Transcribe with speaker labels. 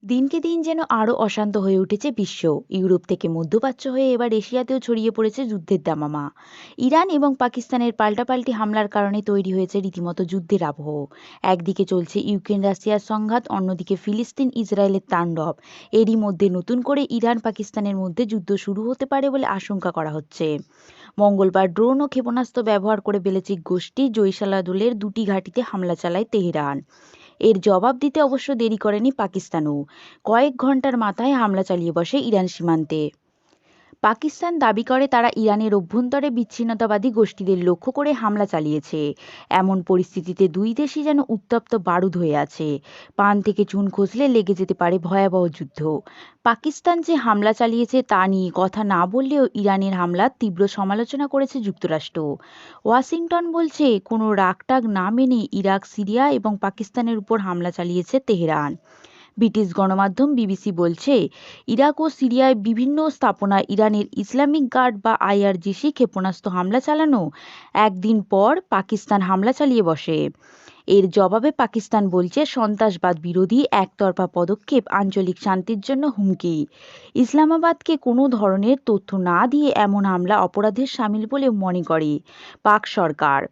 Speaker 1: দিনকে দিন যেন আরও অশান্ত হয়ে উঠেছে বিশ্ব। ইউরোপ থেকে মধ্যপ্রাচ্য হয়ে এবার এশিয়াতেও ছড়িয়ে পড়েছে যুদ্ধের দামামা। ইরান এবং পাকিস্তানের পাল্টাপাল্টি হামলার কারণে তৈরি হয়েছে রীতিমতো যুদ্ধের আবহ। একদিকে চলছে ইউক্রেন রাশিয়ার সংঘাত, অন্যদিকে ফিলিস্তিন ইসরায়েলের তাণ্ডব। এরই মধ্যে নতুন করে ইরান পাকিস্তানের মধ্যে যুদ্ধ শুরু হতে পারে বলে আশঙ্কা করা হচ্ছে। মঙ্গলবার ড্রোন ও ক্ষেপণাস্ত্র ব্যবহার করে বেলজিক গোষ্ঠী জৈসালাদুলের দুটি ঘাঁটিতে হামলা চালায় তেহরান। এর জবাব দিতে অবশ্য দেরি করেনি পাকিস্তানও। কয়েক ঘন্টার মাথায় হামলা চালিয়ে বসে ইরান সীমান্তে। পাকিস্তান দাবি করে তারা ইরানের অভ্যন্তরে বিচ্ছিন্নতাবাদী গোষ্ঠীদের লক্ষ্য করে হামলা চালিয়েছে। এমন পরিস্থিতিতে দুই দেশই যেন উত্তপ্ত বারুদ হয়ে আছে। পান থেকে চুন খসলে লেগে যেতে পারে ভয়াবহ যুদ্ধ। পাকিস্তান যে হামলা চালিয়েছে তা নিয়ে কথা না বললেও ইরানের হামলার তীব্র সমালোচনা করেছে যুক্তরাষ্ট্র। ওয়াশিংটন বলছে, কোনো রাগটাগ না মেনে ইরাক, সিরিয়া এবং পাকিস্তানের উপর হামলা চালিয়েছে তেহরান। ব্রিটিশ গণমাধ্যম বিবিসি বলছে, ইরাক ও সিরিয়ায় বিভিন্ন স্থাপনায় ইরানের ইসলামিক গার্ড বা আইআরজিসি ক্ষেপণাস্ত্র হামলা চালানো একদিন পর পাকিস্তান হামলা চালিয়ে বসে। এর জবাবে পাকিস্তান বলছে, সন্ত্রাসবাদ বিরোধী একতরফা পদক্ষেপ আঞ্চলিক শান্তির জন্য হুমকি। ইসলামাবাদকে কোনো ধরনের তথ্য না দিয়ে এমন হামলা অপরাধের শামিল বলে মনে করে পাক সরকার।